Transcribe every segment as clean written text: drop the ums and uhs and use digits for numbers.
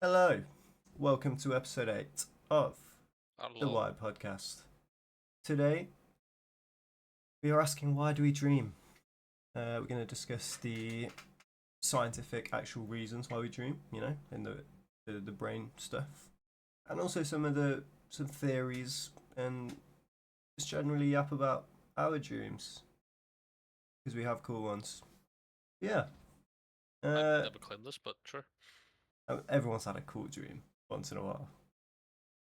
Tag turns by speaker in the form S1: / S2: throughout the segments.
S1: Hello, welcome to episode 8 of the
S2: Hello.
S1: Wired Podcast. Today, we are asking why do we dream? We're going to discuss the scientific actual reasons why we dream, in the brain stuff, and also some theories and just generally yap about our dreams because we have cool ones. Yeah,
S2: I've
S1: uh,
S2: never claimed this, but sure.
S1: everyone's had a cool dream once in a while.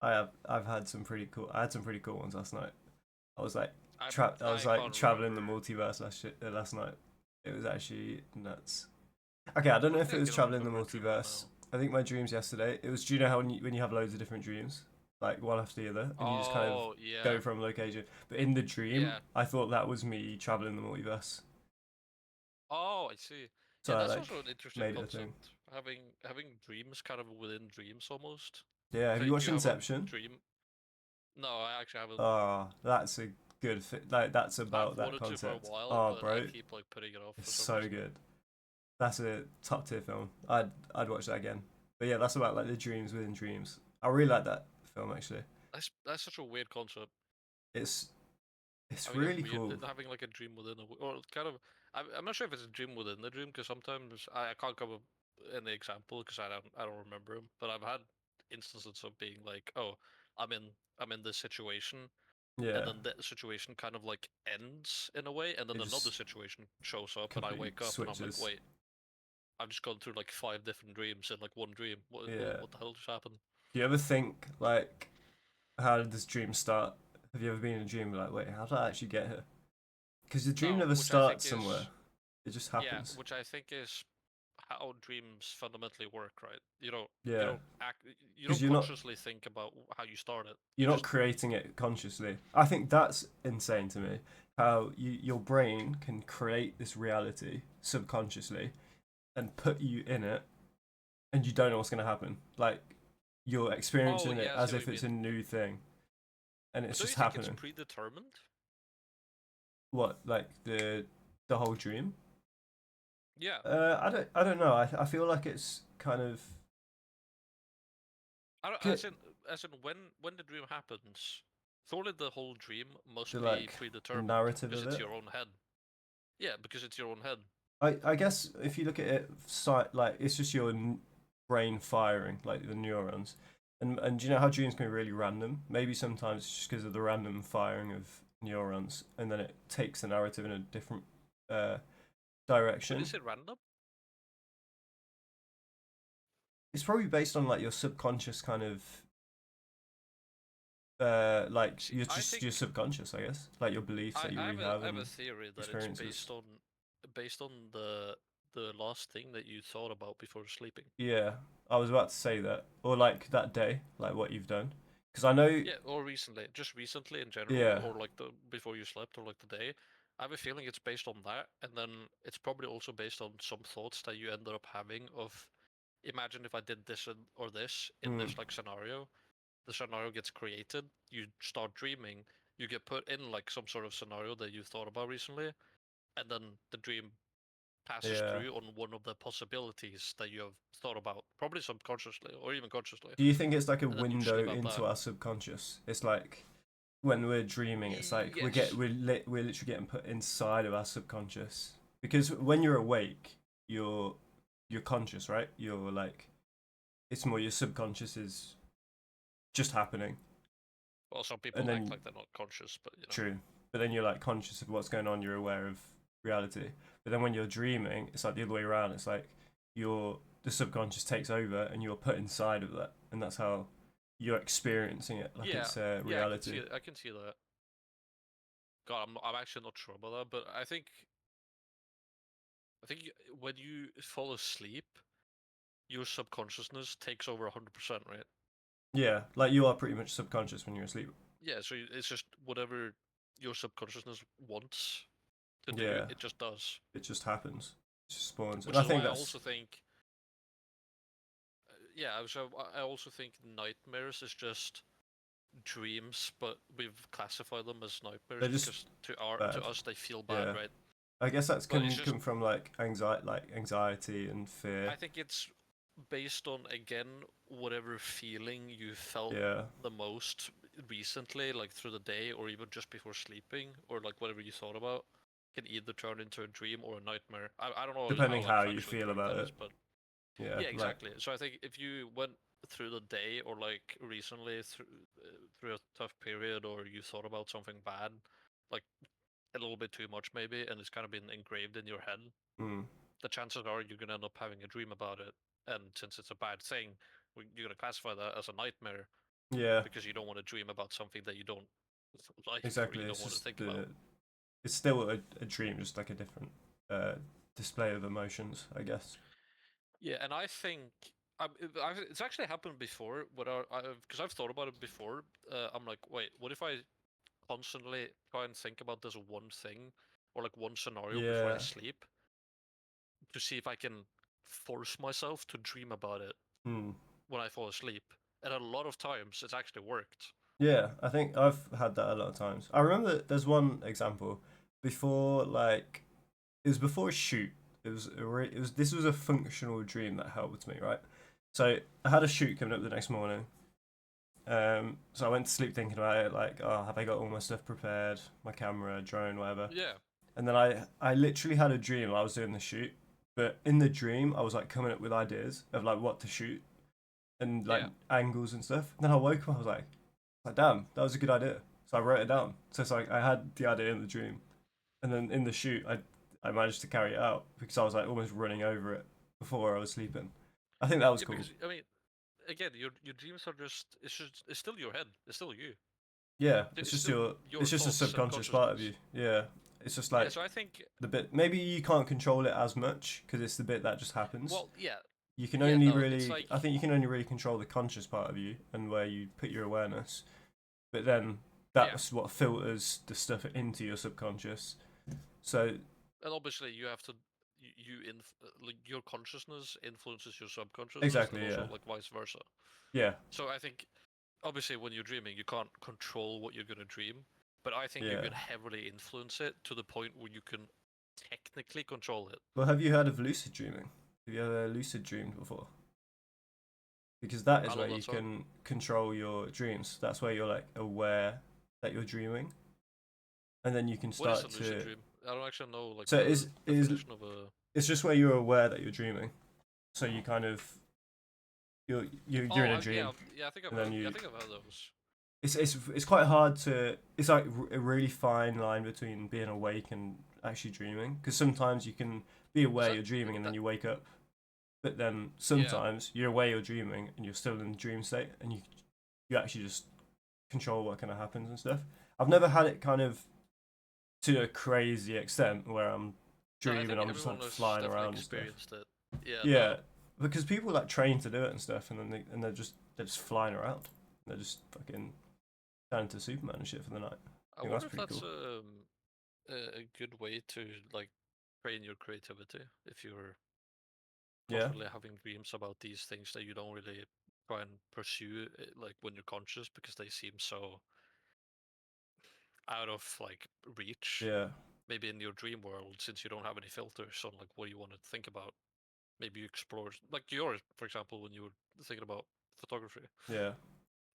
S1: I've had some pretty cool. I had some pretty cool ones last night. I was like I was
S2: I
S1: like
S2: can't
S1: traveling the
S2: remember.
S1: multiverse last night. It was actually nuts. Okay, I don't know
S2: I
S1: if it
S2: think I
S1: was
S2: can
S1: traveling the
S2: remember a dream right
S1: multiverse.
S2: now.
S1: I think my dreams yesterday. It was. Do you know how when you have loads of different dreams, like one after the other, and you just kind of
S2: Oh,
S1: go
S2: yeah.
S1: from location. But in the dream,
S2: Yeah.
S1: I thought that was me traveling the multiverse.
S2: Oh, I see.
S1: So
S2: Yeah,
S1: I
S2: that's
S1: like
S2: also an interesting
S1: made it a thing.
S2: concept. Having dreams kind of within dreams almost.
S1: Yeah. Have you
S2: Like
S1: watched
S2: you have a
S1: Inception?
S2: dream. No, I actually haven't.
S1: Oh, that's a good fit. Like that's
S2: I've
S1: about that
S2: wanted to for a
S1: concept.
S2: while,
S1: Oh,
S2: but I
S1: bro,
S2: keep like putting it off
S1: it's
S2: for some
S1: so
S2: reason.
S1: good. That's a top tier film. I'd watch that again. But yeah, that's about like the dreams within dreams. I really like that film actually.
S2: That's such a weird concept.
S1: It's it's
S2: Having a
S1: really
S2: weird,
S1: cool.
S2: having like a dream within a, or kind of. I'm not sure if it's a dream within the dream because sometimes I can't come up with any example because I don't remember them. But I've had instances of being like, oh, I'm in I'm in this situation, and
S1: Yeah,
S2: then that situation kind of like ends in a way, and then
S1: it
S2: another
S1: just
S2: situation shows up, and I
S1: completely
S2: wake up and I'm like,
S1: switches.
S2: wait, I've just gone through like five different dreams in like one dream. What what,
S1: Yeah.
S2: what the hell just happened?
S1: Do you ever think like, how did this dream start? Have you ever been in a dream like, wait, how did I actually get here? Because the dream
S2: No,
S1: never
S2: which I think
S1: starts somewhere.
S2: is
S1: It just
S2: yeah,
S1: happens.
S2: which I think is how dreams fundamentally work, right? You
S1: Yeah,
S2: don't act you
S1: because
S2: don't consciously think about how you start it. You
S1: you're not
S2: just
S1: creating it consciously. I think that's insane to me. How your brain can create this reality subconsciously and put you in it, and you don't know what's going to happen. Like you're
S2: oh
S1: experiencing it
S2: yeah, I see
S1: as
S2: what you
S1: if it's
S2: mean.
S1: a new thing, and
S2: But
S1: it's
S2: don't
S1: just
S2: you think it's
S1: happening.
S2: predetermined?
S1: What, like the whole dream?
S2: Yeah.
S1: I don't know. I feel like it's kind of
S2: I don't,
S1: good.
S2: as in when the dream happens, surely the whole dream
S1: The
S2: must be
S1: like the
S2: predetermined
S1: narrative
S2: because
S1: of
S2: it's
S1: it.
S2: your own head. Yeah, because it's your own head.
S1: I guess if you look at it, like it's just your brain firing, like the neurons, and do you know how dreams can be really random? Maybe sometimes it's just because of the random firing of neurons, and then it takes the narrative in a different uh,
S2: But
S1: direction.
S2: is it random?
S1: It's probably based on like your subconscious kind of like
S2: See,
S1: you're
S2: I
S1: just your
S2: think
S1: subconscious, I guess, like your beliefs that you really have
S2: I have a
S1: and
S2: theory that it's
S1: experiences.
S2: based on the last thing that you thought about before sleeping.
S1: Yeah, I was about to say that, or like that day, like what you've done, because I know.
S2: Yeah, or recently, just recently in general,
S1: Yeah,
S2: or like the before you slept, or like the day. I have a feeling it's based on that, and then it's probably also based on some thoughts that you ended up having of, imagine if I did this or this in
S1: mm,
S2: this like scenario. The scenario gets created, you start dreaming, you get put in like some sort of scenario that you thought about recently, and then the dream passes
S1: yeah.
S2: through on one of the possibilities that you have thought about, probably subconsciously or even consciously,
S1: Do you think it's like a
S2: and then you just
S1: window
S2: live out
S1: into
S2: that.
S1: our subconscious? It's like when we're dreaming, it's like
S2: Yes.
S1: we're literally getting put inside of our subconscious. Because when you're awake, you're conscious, right? You're like it's more your subconscious is just happening,
S2: Well, some
S1: and
S2: people act
S1: then
S2: like they're not conscious, but
S1: true, but then you're like conscious of what's going on. You're aware of reality. But then when you're dreaming, it's like the other way around. It's like the subconscious takes over, and you're put inside of that, and that's how you're experiencing it like
S2: yeah,
S1: it's
S2: yeah, I can see
S1: reality.
S2: it. I can see that. God, I'm actually not sure about that, but I think when you fall asleep, your subconsciousness takes over 100%, right?
S1: Yeah, like you are pretty much subconscious when you're asleep.
S2: Yeah, so it's just whatever your subconsciousness wants to do,
S1: Yeah,
S2: it just does.
S1: it just happens. It just spawns, and
S2: Which
S1: I
S2: is
S1: think
S2: why I
S1: that's
S2: also think, yeah, so I also think nightmares is just dreams, but we've classified them as nightmares
S1: they're just
S2: because to
S1: bad.
S2: us they feel bad,
S1: Yeah,
S2: right?
S1: I guess that's
S2: But it's
S1: can
S2: just
S1: come from like anxiety and fear.
S2: I think it's based on, again, whatever feeling you felt
S1: Yeah.
S2: the most recently, like through the day or even just before sleeping, or like whatever you thought about, can either turn into a dream or a nightmare. I don't know
S1: Depending
S2: how like
S1: how you
S2: factually
S1: feel
S2: correct
S1: about
S2: that
S1: it.
S2: is, but
S1: Yeah.
S2: yeah,
S1: Like.
S2: exactly. So I think if you went through the day or like recently through a tough period, or you thought about something bad, like a little bit too much maybe, and it's kind of been engraved in your head,
S1: Mm,
S2: the chances are you're gonna end up having a dream about it. And since it's a bad thing, you're gonna classify that as a nightmare
S1: yeah.
S2: because you don't want to dream about something that you don't like or
S1: Exactly.
S2: you don't
S1: It's
S2: want to
S1: just
S2: think about.
S1: it's still a dream, just like a different uh, display of emotions, I guess.
S2: Yeah, and I think it's actually happened before. Because I've thought about it before. I'm like, wait, what if I constantly try and think about this one thing or like one scenario before I
S1: Yeah.
S2: sleep to see if I can force myself to dream about it
S1: Hmm.
S2: when I fall asleep. And a lot of times it's actually worked.
S1: Yeah, I think I've had that a lot of times. I remember there's one example before, like it was before a shoot. It was this was a functional dream that helped me, right? So I had a shoot coming up the next morning. So I went to sleep thinking about it, like, oh, have I got all my stuff prepared, my camera, drone, whatever.
S2: Yeah,
S1: And then I literally had a dream while I was doing the shoot, but in the dream I was like coming up with ideas of like what to shoot and like
S2: yeah.
S1: angles and stuff. And then I woke up, I was like, damn, that was a good idea. So I wrote it down. So it's like I had the idea in the dream, and then in the shoot, I managed to carry it out because I was like almost running over it before I was sleeping. I think that was
S2: Yeah,
S1: cool.
S2: because I mean, again, your dreams are it's still your head. It's still you.
S1: Yeah, it's
S2: It's
S1: just
S2: still
S1: your
S2: your
S1: it's just a
S2: thoughts and
S1: subconscious part of
S2: consciousness.
S1: you. Yeah, it's just
S2: Yeah,
S1: like
S2: so I think,
S1: the bit maybe you can't control it as much because it's the bit that just happens.
S2: well, yeah,
S1: You can
S2: yeah,
S1: only
S2: no, it's
S1: really,
S2: like,
S1: I think you can only really control the conscious part of you and where you put your awareness. But then
S2: yeah,
S1: that's what filters the stuff into your subconscious. So
S2: and obviously you have to, like your consciousness influences your subconsciousness, and
S1: exactly,
S2: also
S1: yeah,
S2: like vice versa.
S1: yeah,
S2: So I think obviously when you're dreaming, you can't control what you're gonna dream, but I think you
S1: yeah.
S2: can heavily influence it to the point where you can technically control it.
S1: Well, have you heard of lucid dreaming? Have you ever lucid dreamed before? Because that
S2: I
S1: is where
S2: love
S1: you
S2: that song.
S1: can control your dreams. That's where you're like aware that you're dreaming, and then you can
S2: What is a
S1: start
S2: lucid
S1: to.
S2: dream? I don't actually know like
S1: So
S2: the
S1: it is
S2: definition of a.
S1: it's just where you're aware that you're dreaming. So you kind of you're in
S2: Oh,
S1: a dream,
S2: yeah.
S1: and then
S2: I
S1: you
S2: think I've heard those.
S1: it's quite hard to it's like a really fine line between being awake and actually dreaming because sometimes you can be
S2: Is
S1: aware
S2: that
S1: you're dreaming and then
S2: that?
S1: you wake up, but then
S2: Yeah.
S1: sometimes you're aware you're dreaming and you're still in the dream state and you actually just control what kind of happens and stuff. I've never had it kind of to a crazy extent where I'm
S2: No, I
S1: dreaming,
S2: think
S1: I'm just
S2: everyone
S1: like
S2: has
S1: flying
S2: definitely
S1: around and stuff.
S2: experienced it. Yeah.
S1: Yeah,
S2: No.
S1: because people like train to do it and stuff, and then they're just flying around. They're just fucking turn into Superman and shit for the night. I
S2: I
S1: think that's
S2: wonder if
S1: pretty
S2: that's
S1: cool.
S2: a good way to like train your creativity if you're
S1: Yeah,
S2: constantly having dreams about these things that you don't really try and pursue like when you're conscious because they seem so out of like reach.
S1: yeah,
S2: Maybe in your dream world, since you don't have any filters on like what you want to think about, maybe you explore like yours, for example, when you were thinking about photography.
S1: yeah,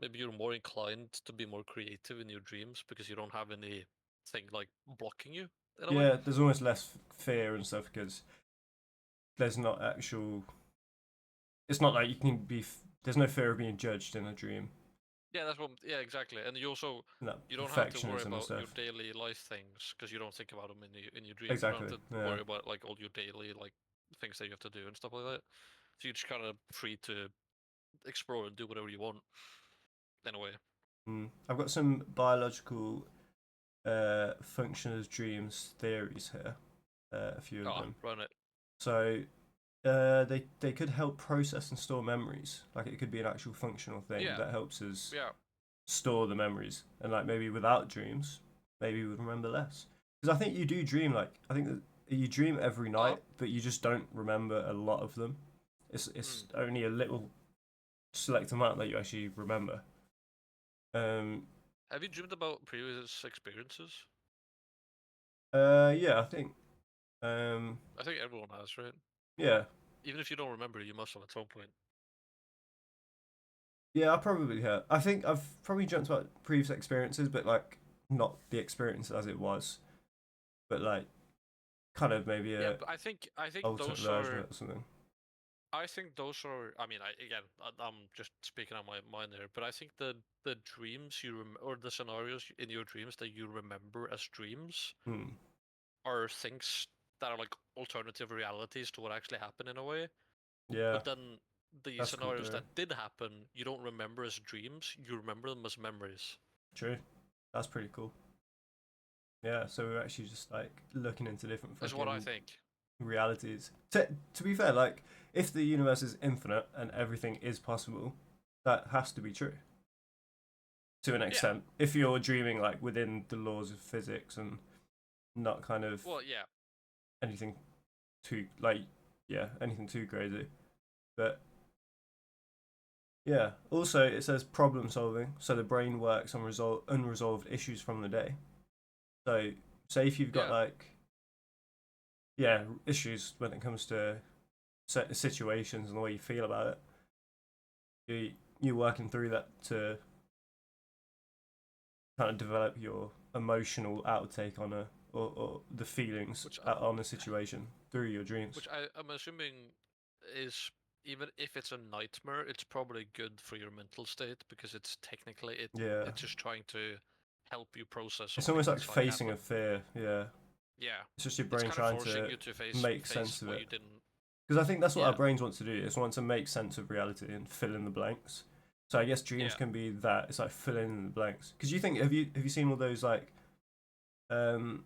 S2: Maybe you're more inclined to be more creative in your dreams because you don't have anything like blocking you in a way.
S1: yeah. There's almost less fear and stuff because there's not actual. It's not like you can be. There's no fear of being judged in a dream.
S2: Yeah, that's what. Yeah, exactly. And you also
S1: That
S2: you don't have to worry
S1: perfectionism and
S2: about your
S1: stuff.
S2: daily life things because you don't think about them in your dreams. You don't
S1: Exactly.
S2: have to
S1: Yeah.
S2: worry about like all your daily like things that you have to do and stuff like that. So you're just kind of free to explore and do whatever you want in a way.
S1: Mm. I've got some biological function as dreams theories here. A few of
S2: Ah,
S1: them.
S2: run it.
S1: So they could help process and store memories. Like it could be an actual functional thing
S2: Yeah,
S1: that helps us
S2: yeah.
S1: store the memories. And like maybe without dreams, maybe we would remember less. Because I think you do dream. Like I think that you dream every
S2: Ah,
S1: night, but you just don't remember a lot of them. It's
S2: mm.
S1: only a little select amount that you actually remember. Um.
S2: Have you dreamed about previous experiences?
S1: Yeah. I think. Um.
S2: I think everyone has, right?
S1: Yeah.
S2: Even if you don't remember, you must have at some point.
S1: Yeah, I probably have. I think I've probably dreamt about previous experiences, but like not the experience as it was, but like kind of maybe
S2: Yeah,
S1: a
S2: but I think
S1: alternate
S2: those
S1: version of
S2: are
S1: it or something.
S2: I think those are. I mean, I'm just speaking on my mind there, but I think the dreams or the scenarios in your dreams that you remember as dreams
S1: Hmm.
S2: are things that are like alternative realities to what actually happened in a way.
S1: Yeah,
S2: But then the
S1: that's cool
S2: scenarios
S1: though.
S2: that did happen, you don't remember as dreams. You remember them as memories.
S1: True. That's pretty cool. Yeah, so we're actually just like looking into different
S2: Is what I
S1: fucking
S2: think.
S1: realities. To be fair, like if the universe is infinite and everything is possible, that has to be true to an
S2: Yeah.
S1: extent. If you're dreaming like within the laws of physics and not kind of
S2: Well, yeah.
S1: anything too like yeah anything too crazy, but yeah. Also, it says problem solving, so the brain works on unresolved issues from the day. So, say if you've got
S2: Yeah.
S1: like yeah issues when it comes to certain situations and the way you feel about it, you're working through that to kind of develop your emotional outtake on a or the feelings
S2: Which
S1: on a situation through your dreams.
S2: I'm assuming is even if it's a nightmare, it's probably good for your mental state because it's technically
S1: Yeah,
S2: it's just trying to help you process
S1: it's
S2: something
S1: almost like
S2: that's like
S1: facing a
S2: happened.
S1: fear. Yeah,
S2: Yeah.
S1: it's just your
S2: It's
S1: brain
S2: kind of
S1: trying
S2: forcing
S1: to
S2: you to
S1: make
S2: face
S1: sense of
S2: what
S1: it.
S2: you didn't.
S1: Because I think that's what our
S2: Yeah.
S1: brains want to do. It's want to make sense of reality and fill in the blanks. So I guess dreams
S2: Yeah.
S1: can be that. It's like filling in the blanks. Because you think have you seen all those like um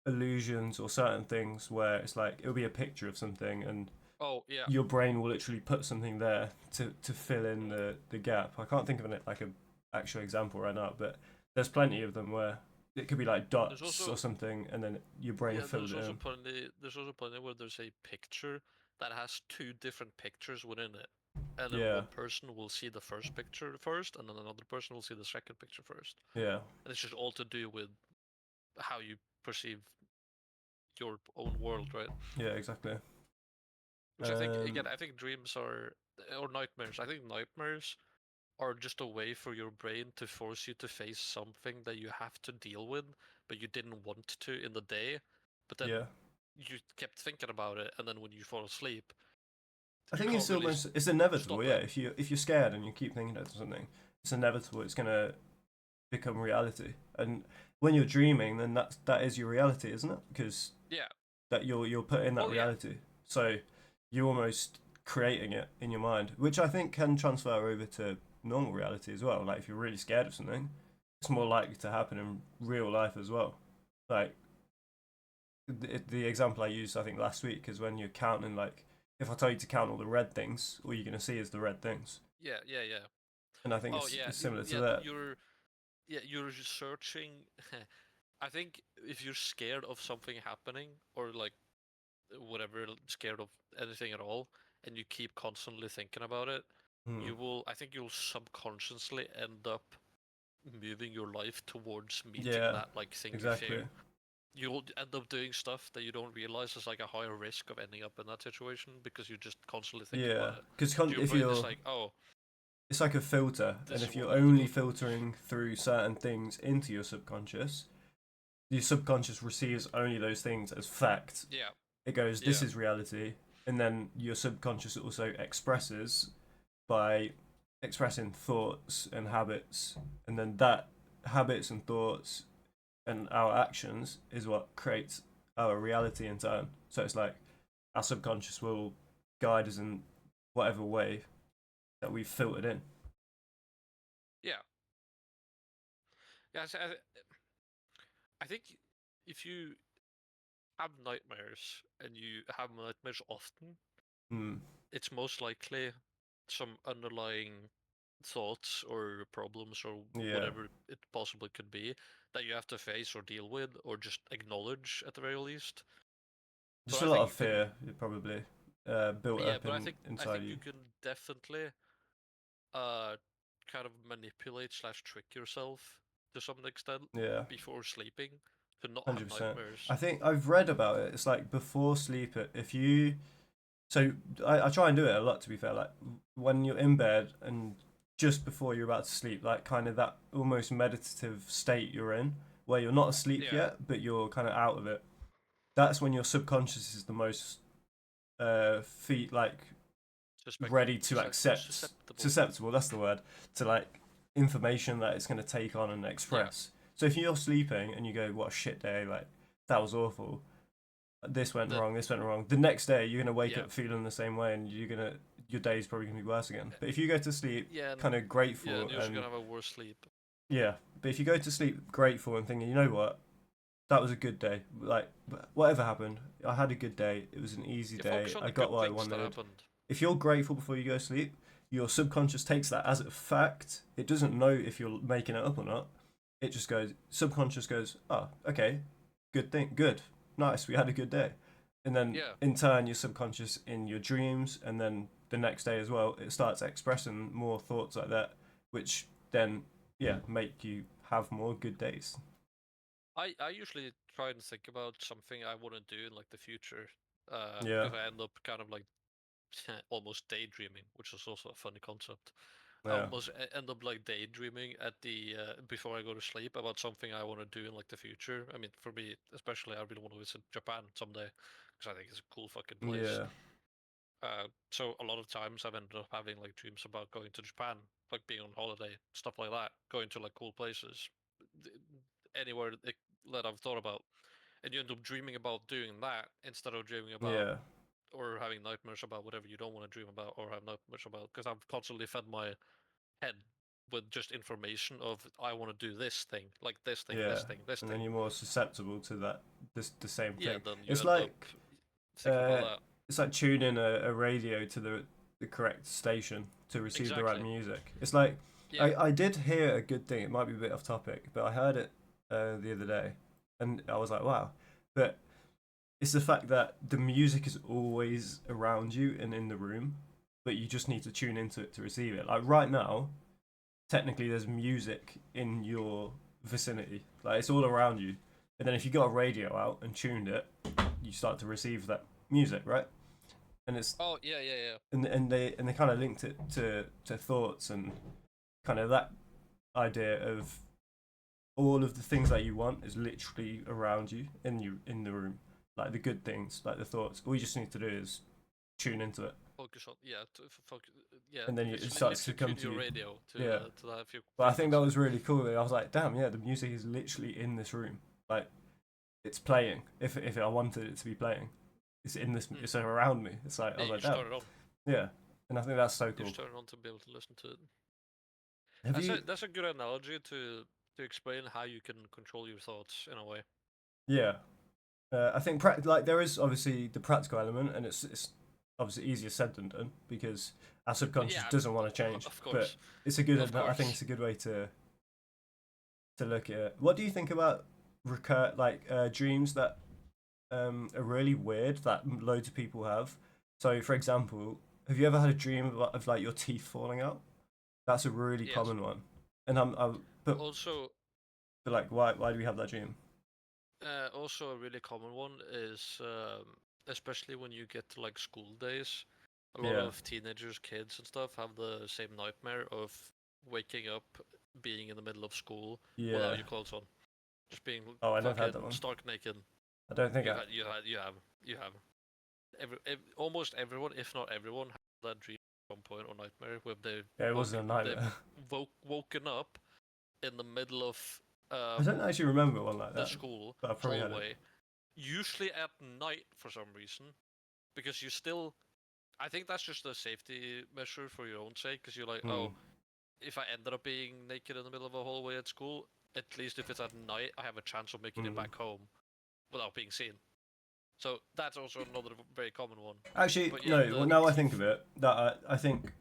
S1: illusions or certain things where it's like it'll be a picture of something and
S2: Oh, yeah.
S1: your brain will literally put something there to fill in the gap. I can't think of an like a actual example right now, but there's plenty of them where it could be like
S2: There's
S1: dots or
S2: also
S1: something, and then your brain
S2: yeah,
S1: filled it in.
S2: there's also plenty where there's a picture that has two different pictures within it. And then
S1: Yeah,
S2: one person will see the first picture first, and then another person will see the second picture first.
S1: yeah,
S2: And it's just all to do with how you perceive your own world, right?
S1: yeah, exactly.
S2: Which I think
S1: Um,
S2: again, I think dreams are or nightmares. I think nightmares are just a way for your brain to force you to face something that you have to deal with, but you didn't want to in the day. But then
S1: yeah.
S2: you kept thinking about it, and then when you fall asleep,
S1: I
S2: you
S1: think
S2: can't
S1: it's
S2: really
S1: almost it's inevitable.
S2: stop
S1: Yeah,
S2: it.
S1: if you're scared and you keep thinking of something, it's inevitable. It's gonna become reality. And when you're dreaming, then that is your reality, isn't it? Because
S2: Yeah.
S1: that you're put in that
S2: Well, yeah.
S1: reality. So you're almost creating it in your mind, which I think can transfer over to normal reality as well. Like if you're really scared of something, it's more likely to happen in real life as well. Like the example I used, I think last week is when you're counting. Like if I tell you to count all the red things, all you're gonna see is the red things.
S2: Yeah. Yeah. Yeah.
S1: And I think
S2: Oh, yeah.
S1: it's similar to
S2: Yeah.
S1: that.
S2: You're just searching. I think if you're scared of something happening, or like whatever, scared of anything at all, and you keep constantly thinking about it,
S1: Hmm.
S2: I think you'll subconsciously end up moving your life towards meeting
S1: Yeah,
S2: that like thing you
S1: exactly.
S2: fear. You'll end up doing stuff that you don't realize is like a higher risk of ending up in that situation because you're just constantly thinking
S1: Yeah,
S2: about it.
S1: because
S2: So your
S1: if
S2: brain is
S1: you're
S2: like, oh,
S1: it's like a filter, and
S2: this is
S1: if
S2: what
S1: you're
S2: we need to
S1: only
S2: go towards.
S1: filtering through certain things into your subconscious receives only those things as fact.
S2: Yeah,
S1: It goes, this
S2: yeah,
S1: is reality, and then your subconscious also expresses by expressing thoughts and habits, and then that habits and thoughts and our actions is what creates our reality in turn. So it's like our subconscious will guide us in whatever way that we've filtered in.
S2: yeah. Yeah, I think if you have nightmares and you have nightmares often,
S1: Hmm.
S2: it's most likely some underlying thoughts or problems or
S1: Yeah,
S2: whatever it possibly could be that you have to face or deal with or just acknowledge at the very least. But
S1: just a
S2: I
S1: lot
S2: think
S1: of
S2: you can,
S1: fear probably built
S2: yeah,
S1: up
S2: but I
S1: inside
S2: think
S1: you.
S2: you can definitely uh kind of manipulate slash trick yourself to some extent
S1: Yeah,
S2: before sleeping to not have
S1: 100%.
S2: nightmares.
S1: I think I've read about it. It's like before sleep, if you So I try and do it a lot, to be fair. Like when you're in bed and just before you're about to sleep, like kind of that almost meditative state you're in, where you're not asleep
S2: Yeah,
S1: yet, but you're kind of out of it. That's when your subconscious is the most feet like ready to accept,
S2: susceptible.
S1: susceptible. That's the word, to like information that it's going to take on and
S2: Yeah,
S1: express. So if you're sleeping and you go, "What a shit day!" Like that was awful. This went
S2: then
S1: wrong. This went wrong. The next day you're gonna wake
S2: yeah,
S1: up feeling the same way, and your day's probably gonna be worse again. But if you go to sleep
S2: yeah,
S1: kind of
S2: and
S1: grateful
S2: you're just
S1: and
S2: gonna have a worse sleep.
S1: yeah, but if you go to sleep grateful and thinking, you know what, that was a good day. Like whatever happened, I had a good day. It was an easy
S2: You
S1: day.
S2: focus on
S1: I
S2: the
S1: got
S2: good
S1: what I
S2: things that
S1: wanted.
S2: happened.
S1: If you're grateful before you go to sleep, your subconscious takes that as a fact. It doesn't know if you're making it up or not. It just goes, subconscious goes, oh, okay, good thing, good, nice, we had a good day. And then
S2: Yeah.
S1: in turn, your subconscious in your dreams, and then the next day as well, it starts expressing more thoughts like that, which then, yeah, make you have more good days.
S2: I usually try and think about something I want to do in like the future,
S1: Yeah,
S2: because I end up kind of like almost daydreaming, which is also a funny concept. I
S1: yeah,
S2: almost end up like daydreaming at the before I go to sleep about something I want to do in like the future. I mean, for me especially, I really want to visit Japan someday because I think it's a cool fucking place.
S1: yeah,
S2: So a lot of times I've ended up having like dreams about going to Japan, like being on holiday, stuff like that, going to like cool places, anywhere that I've thought about, and you end up dreaming about doing that instead of dreaming about
S1: yeah,
S2: or having nightmares about whatever you don't want to dream about or have nightmares about. Because I've constantly fed my head with just information of I want to do this thing, like this thing,
S1: yeah.
S2: this thing, this
S1: And then
S2: thing.
S1: you're more susceptible to that, the same
S2: Yeah,
S1: thing.
S2: and then you
S1: It's
S2: end up
S1: like
S2: thinking about
S1: uh,
S2: that.
S1: it's like tuning a radio to the correct station to receive the right
S2: Exactly.
S1: music. It's like
S2: Yeah.
S1: I did hear a good thing. It might be a bit off topic, but I heard it the other day, and I was like, wow. But it's the fact that the music is always around you and in the room, but you just need to tune into it to receive it. Like right now, technically, there's music in your vicinity. Like it's all around you. And then if you got a radio out and tuned it, you start to receive that music, right? And it's
S2: Oh yeah, yeah, yeah.
S1: and they kind of linked it to thoughts and kind of that idea of all of the things that you want is literally around you in the room, like the good things, like the thoughts. All you just need to do is tune into it,
S2: Focus on yeah, focus, yeah.
S1: and then it
S2: Literally,
S1: starts to
S2: literally
S1: come
S2: tune
S1: to
S2: your
S1: you.
S2: radio
S1: Yeah,
S2: to that
S1: but I think that
S2: frequency.
S1: was really cool. I was like, damn, yeah, the music is literally in this room. Like it's playing. If I wanted it to be playing, it's in this.
S2: Hmm.
S1: It's around me. It's like I
S2: Yeah,
S1: was
S2: you
S1: like,
S2: just
S1: damn,
S2: turn it on.
S1: yeah. And I think that's so
S2: You
S1: cool.
S2: just turn it on to be able to listen to it.
S1: Have you?
S2: That's a good analogy to explain how you can control your thoughts in a way.
S1: Yeah, I think like there is obviously the practical element, and it's obviously easier said than done because our subconscious
S2: Yeah,
S1: doesn't want to change.
S2: of
S1: But
S2: course,
S1: it's a good.
S2: of
S1: I think it's
S2: course.
S1: a good way to look at it. What do you think about dreams that are really weird that loads of people have? So, for example, have you ever had a dream of like your teeth falling out? That's a really
S2: Yes.
S1: common one. And
S2: Also,
S1: but like, why do we have that dream?
S2: also a really common one is especially when you get to like school days. A lot
S1: Yeah,
S2: of teenagers, kids, and stuff have the same nightmare of waking up, being in the middle of school without
S1: yeah.
S2: your clothes on, just being
S1: Oh, I never had that
S2: fucking
S1: one.
S2: stark naked.
S1: I don't think I.
S2: You have. Almost everyone, if not everyone, had that dream at some point or nightmare where
S1: Yeah, it wasn't a
S2: they've
S1: nightmare.
S2: woken up in the middle of
S1: I
S2: um
S1: don't actually remember one like
S2: the
S1: that,
S2: school
S1: but I've probably had it.
S2: hallway, usually at night for some reason, because you still. I think that's just a safety measure for your own sake, because you're like,
S1: Hmm.
S2: oh, if I ended up being naked in the middle of a hallway at school, at least if it's at night, I have a chance of making it
S1: Hmm.
S2: back home without being seen. So that's also another very common one.
S1: Actually,
S2: But yeah,
S1: no. Well,
S2: the
S1: now I think
S2: teeth.
S1: of it, that I think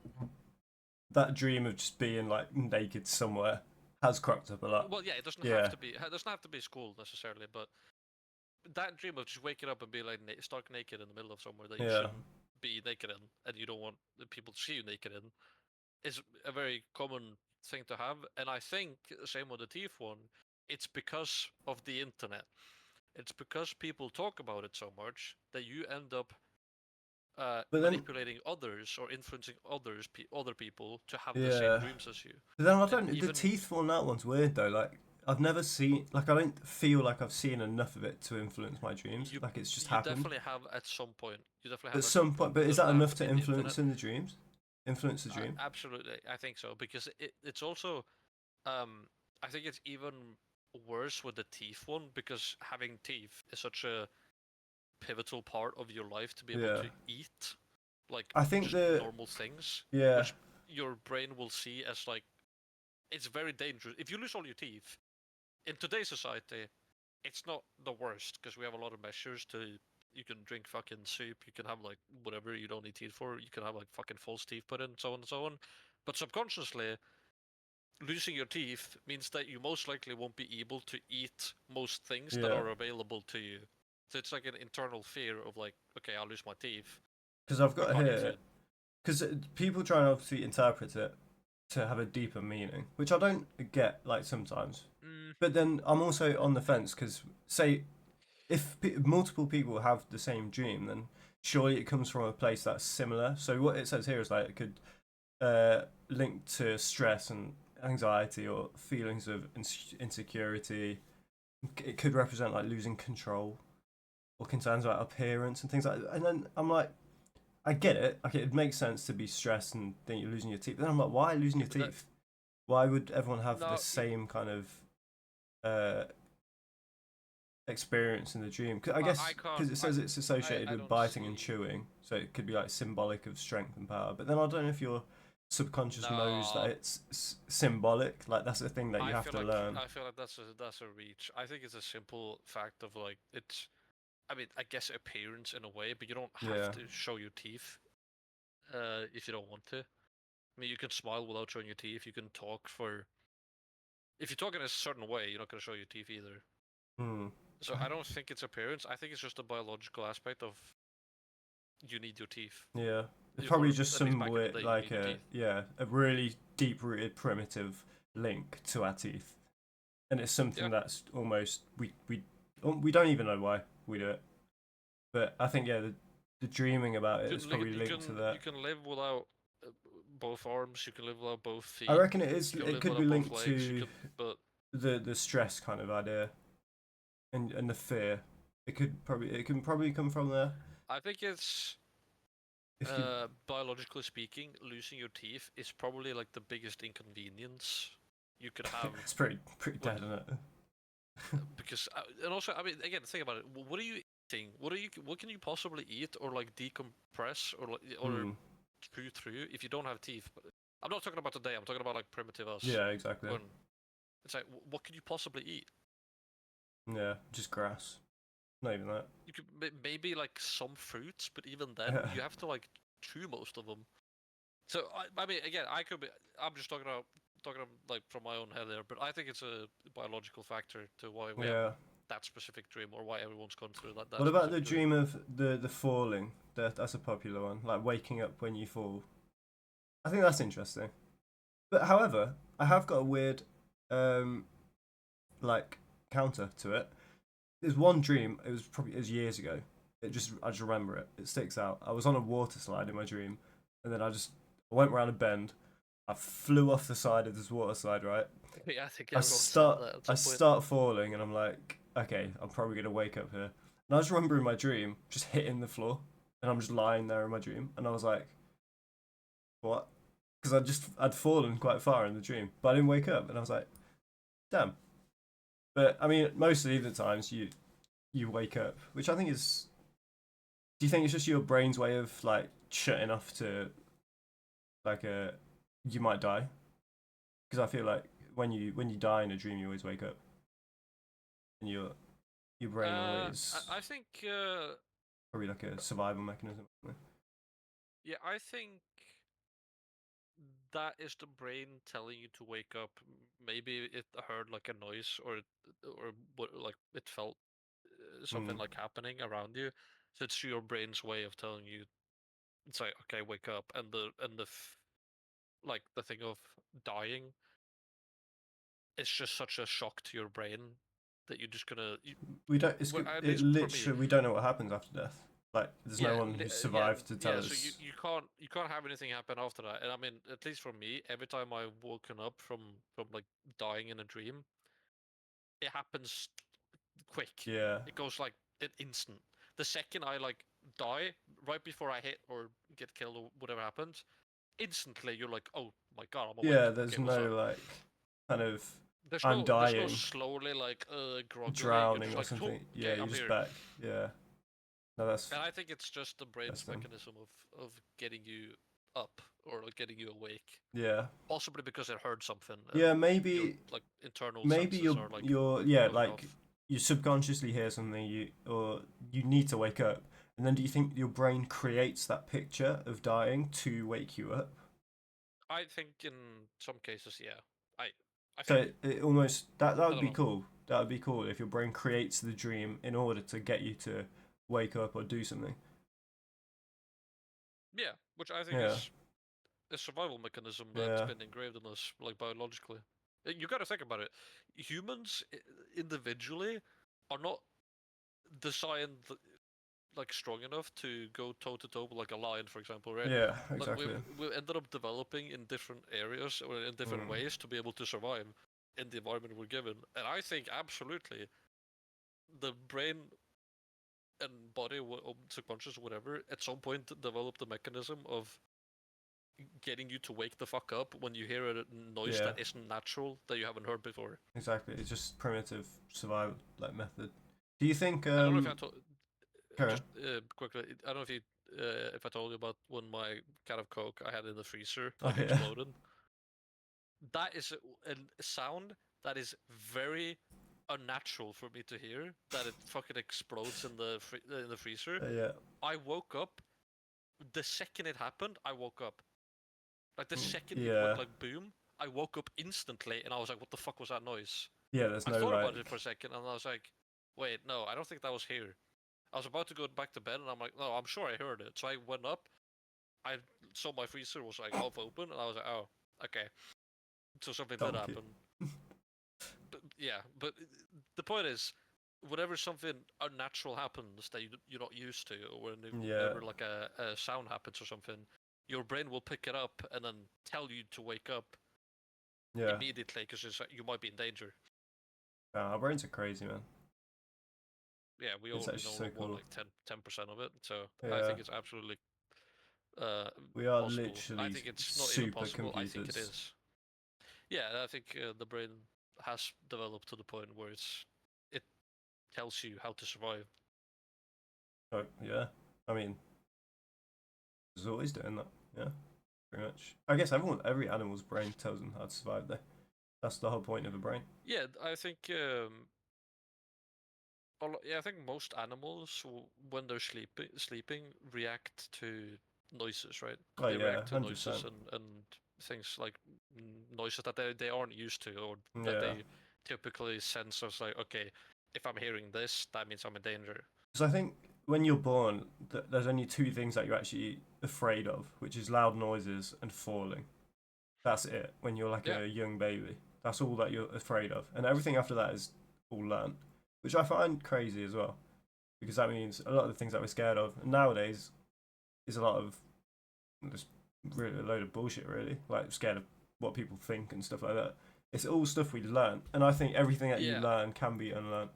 S1: that dream of just being like naked somewhere has cropped up a lot.
S2: Well, yeah, it doesn't have
S1: Yeah,
S2: to be. It doesn't have to be school necessarily, but that dream of just waking up and being like stark naked in the middle of somewhere that you
S1: yeah,
S2: shouldn't be naked in, and you don't want the people to see you naked in, is a very common thing to have. And I think same with the teeth one. It's because of the internet. It's because people talk about it so much that you end up
S1: But then,
S2: manipulating others or influencing other people to have the same
S1: yeah.
S2: dreams as you.
S1: But then I
S2: And
S1: don't. The
S2: even
S1: teeth one, that one's weird though. Like I've never seen. Like I don't feel like I've seen enough of it to influence my dreams.
S2: you
S1: Like it's just
S2: you
S1: happened
S2: definitely have at some point. You definitely
S1: at
S2: have at some
S1: some
S2: point,
S1: point.
S2: but
S1: But
S2: it
S1: is
S2: doesn't
S1: that
S2: have
S1: enough
S2: to
S1: to
S2: be infinite.
S1: influence in the dreams? Influence the dream?
S2: Absolutely, I think so because it's also um I think it's even worse with the teeth one because having teeth is such a pivotal part of your life to be able
S1: Yeah.
S2: to eat like
S1: I think
S2: just
S1: the
S2: normal things,
S1: yeah.
S2: which your brain will see as like it's very dangerous. If you lose all your teeth in today's society, it's not the worst because we have a lot of measures to. You can drink fucking soup. You can have like whatever you don't need teeth for. You can have like fucking false teeth put in, so on and so on. But subconsciously, losing your teeth means that you most likely won't be able to eat most things that
S1: Yeah.
S2: are available to you. So it's like an internal fear of like, okay, I'll lose my teeth.
S1: Because I've
S2: I
S1: got
S2: can't eat
S1: here.
S2: food.
S1: Because people try and obviously interpret it to have a deeper meaning, which I don't get. Like sometimes,
S2: Mm,
S1: but then I'm also on the fence because say if multiple people have the same dream, then surely it comes from a place that's similar. So what it says here is like it could link to stress and anxiety or feelings of insecurity. It could represent like losing control or concerns about appearance and things like that. And then I'm like, I get it. Like it makes sense to be stressed and think you're losing your teeth. But then I'm like, why losing
S2: yeah,
S1: your
S2: but that
S1: teeth? Why would everyone have the
S2: no,
S1: same kind of uh, experience in the dream? Cause I
S2: I
S1: guess
S2: can't.
S1: because it says it's associated
S2: I
S1: with
S2: don't
S1: biting and
S2: see.
S1: chewing, so it could be like symbolic of strength and power. But then I don't know if your subconscious knows that
S2: No,
S1: it's symbolic. Like that's a thing that you have to learn.
S2: I feel like that's a reach. I think it's a simple fact of like it's. I mean, I guess appearance in a way, but you don't have
S1: Yeah.
S2: to show your teeth. If you don't want to. I mean, you can smile without showing your teeth. You can talk for. If you talk in a certain way, you're not going to show your teeth either.
S1: Hmm.
S2: So I don't think it's appearance. I think it's just a biological aspect of you need your teeth.
S1: Yeah. It's
S2: Or
S1: probably just
S2: at least
S1: some
S2: back in the
S1: weird,
S2: day, you need
S1: like
S2: your
S1: a
S2: teeth.
S1: yeah, a really deep rooted primitive link to our teeth, and it's
S2: Yeah,
S1: something that's almost we don't even know why we do it. But I think yeah, the dreaming about it is probably linked to
S2: you
S1: that.
S2: can live without uh, both arms. You can live without both
S1: I
S2: feet.
S1: reckon it is.
S2: You can
S1: It
S2: live
S1: could be
S2: without both
S1: linked
S2: legs. You
S1: to
S2: can, but
S1: the stress kind of idea and the fear. It can probably come from there.
S2: I think it's
S1: If you,
S2: biologically speaking, losing your teeth is probably like the biggest inconvenience you could have
S1: it's pretty
S2: with
S1: dead, isn't it?
S2: because and also I mean again think about it. What are you eating? What can you possibly eat or like decompress or like or
S1: Hmm.
S2: chew through if you don't have teeth? I'm not talking about today. I'm talking about like primitive us
S1: Yeah, exactly.
S2: when it's like what could you possibly eat?
S1: Yeah, just grass. Not even that.
S2: You could maybe like some fruits, but even then you have to like chew most of them. So I mean, again, I could be. I'm just talking like from my own head there, but I think it's a biological factor to why we have
S1: Yeah.
S2: that specific dream or why everyone's gone through that
S1: What about the
S2: specific dream.
S1: dream of the falling? That's a popular one. Like waking up when you fall. I think that's interesting. But however, I have got a weird um like counter to it. There's one dream. It was years ago. I just remember it. It sticks out. I was on a water slide in my dream, and then I went around a bend. I flew off the side of this water slide. Right.
S2: Yeah, I think everyone's done that at
S1: I
S2: some point.
S1: start falling, and I'm like, okay, I'm probably gonna wake up here. And I just remember in my dream just hitting the floor, and I'm just lying there in my dream, and I was like, what? Because I'd fallen quite far in the dream, but I didn't wake up, and I was like, damn. But I mean, mostly the times you wake up, which I think is. Do you think it's just your brain's way of like shutting off to like a you might die? Because I feel like when you die in a dream, you always wake up, and your brain always
S2: I think
S1: probably like a survival mechanism.
S2: yeah, I think that is the brain telling you to wake up. Maybe it heard like a noise or what like it felt something
S1: Mm.
S2: like happening around you. So it's your brain's way of telling you it's like okay, wake up, and like the thing of dying it's just such a shock to your brain that you're just gonna.
S1: We don't.
S2: At
S1: It
S2: least for me,
S1: literally we don't know what happens after death. Like, there's no one who survived to tell
S2: yeah.
S1: us.
S2: So you can't have anything happen after that. And I mean, at least for me, every time I've woken up from like dying in a dream, it happens quick.
S1: Yeah.
S2: It goes like an instant. The second I like die, right before I hit or get killed or whatever happens, instantly you're like, oh my god, I'm awake.
S1: Yeah, there's
S2: Okay, what's
S1: no
S2: up?
S1: like kind of
S2: There's
S1: I'm
S2: no
S1: dying,
S2: slowly like groggily. You're
S1: drowning
S2: just
S1: or
S2: like, oh,
S1: something. Yeah,
S2: okay,
S1: you're
S2: I'm
S1: just
S2: here.
S1: back. Yeah. No, that's
S2: And I think it's just the brain's
S1: interesting.
S2: mechanism of getting you up or like getting you awake.
S1: Yeah.
S2: Possibly because it heard something. And
S1: Yeah,
S2: your
S1: maybe
S2: like internal
S1: maybe
S2: senses are like
S1: you're yeah,
S2: going
S1: like
S2: off.
S1: you subconsciously hear something or you need to wake up. And then do you think your brain creates that picture of dying to wake you up?
S2: I think in some cases, yeah. I I
S1: So
S2: think
S1: it almost that
S2: I
S1: would
S2: don't
S1: be
S2: know.
S1: cool. That would be cool if your brain creates the dream in order to get you to wake up or do something.
S2: Yeah, which I think
S1: Yeah.
S2: is a survival mechanism that's
S1: Yeah.
S2: been engraved in us, like biologically. You got to think about it. Humans individually are not designed like strong enough to go toe to toe with like a lion, for example, right?
S1: Yeah,
S2: Like
S1: exactly.
S2: we ended up developing in different areas or in different
S1: Mm.
S2: ways to be able to survive in the environment we're given. And I think absolutely the brain and body, subconscious, whatever, at some point developed the mechanism of getting you to wake the fuck up when you hear a noise
S1: Yeah,
S2: that isn't natural that you haven't heard before.
S1: exactly. It's just primitive survival like method. Do you think
S2: I don't know if I told
S1: carry on.
S2: just quickly. I don't know if I told you about when my can of Coke I had in the freezer
S1: Oh
S2: like
S1: yeah.
S2: exploded. That is a sound that is very unnatural for me to hear. That it fucking explodes in the freezer.
S1: Yeah.
S2: I woke up the second it happened. I woke up like the second it went
S1: Yeah.
S2: like boom. I woke up instantly and I was like, "What the fuck was that noise?"
S1: Yeah, there's
S2: I
S1: no
S2: thought
S1: like
S2: about it for a second and I was like, "Wait, no, I don't think that was here." I was about to go back to bed and I'm like, "No, I'm sure I heard it." So I went up. I saw my freezer was like half open and I was like, "Oh, okay." So something did
S1: donkey.
S2: happen. But yeah, but the point is, whenever something unnatural happens that you're not used to, or
S1: Yeah.
S2: whenever like a sound happens or something, your brain will pick it up and then tell you to wake up
S1: Yeah.
S2: immediately because you might be in danger.
S1: Nah, our brains are crazy, man.
S2: Yeah, we
S1: It's
S2: only
S1: actually
S2: know
S1: so
S2: what
S1: cool.
S2: like 10% of it, so I
S1: Yeah.
S2: think it's absolutely uh
S1: We are
S2: possible. I
S1: literally
S2: think it's not even
S1: super
S2: possible. I think it
S1: computers.
S2: is. Yeah, I think the brain has developed to the point where it tells you how to survive.
S1: Oh yeah. I mean, it's always doing that. Yeah. Pretty much. I guess every animal's brain tells them how to survive though. That's the whole point of a brain.
S2: Yeah, I think yeah, I think most animals when they're sleeping react to noises, right?
S1: Oh
S2: They
S1: yeah,
S2: react to noises
S1: 100%.
S2: and things like noises that they aren't used to or that
S1: Yeah.
S2: they typically sense as like, okay, if I'm hearing this, that means I'm in danger.
S1: Because I think when you're born, there's only two things that you're actually afraid of, which is loud noises and falling. That's it. When you're like
S2: Yeah,
S1: a young baby, that's all that you're afraid of, and everything after that is all learned, which I find crazy as well, because that means a lot of the things that we're scared of nowadays is a lot of just really a load of bullshit. Really, like scared of what people think and stuff like that. It's all stuff we learn, and I think everything that you
S2: yeah,
S1: learn can be unlearned.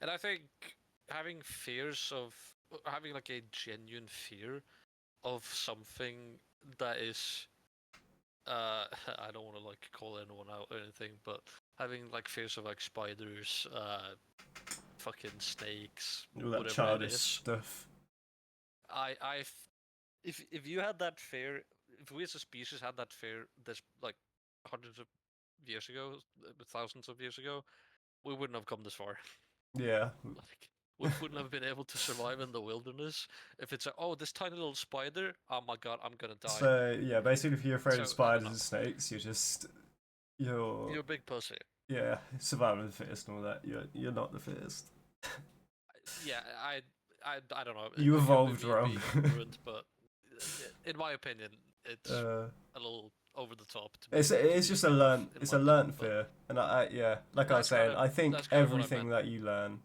S2: and I think having fears of having like a genuine fear of something that is I don't want to like call anyone out or anything, but having like fears of like spiders, fucking snakes,
S1: All that
S2: whatever it
S1: childish
S2: is,
S1: stuff.
S2: if you had that fear, if we as a species had that fear, this like hundreds of years ago, thousands of years ago, we wouldn't have come this far.
S1: Yeah,
S2: Like we wouldn't have been able to survive in the wilderness if it's a oh this tiny little spider, oh my god, I'm gonna die.
S1: so yeah, basically, if you're afraid of
S2: So I don't
S1: spiders
S2: know.
S1: and snakes, you're
S2: You're a big pussy.
S1: yeah, survival of the fittest and all that. You're not the fittest.
S2: Yeah, I don't know.
S1: You
S2: It could be
S1: evolved
S2: me
S1: wrong.
S2: being ignorant, but in my opinion, it's
S1: uh,
S2: a little over the top to
S1: it's
S2: be
S1: it's just a
S2: scared of,
S1: learn
S2: in
S1: it's
S2: my
S1: a
S2: opinion.
S1: learned
S2: But
S1: fear, and yeah, like I was
S2: that's kind
S1: saying,
S2: of
S1: I think
S2: that's kind of what I
S1: everything
S2: meant.
S1: that you learn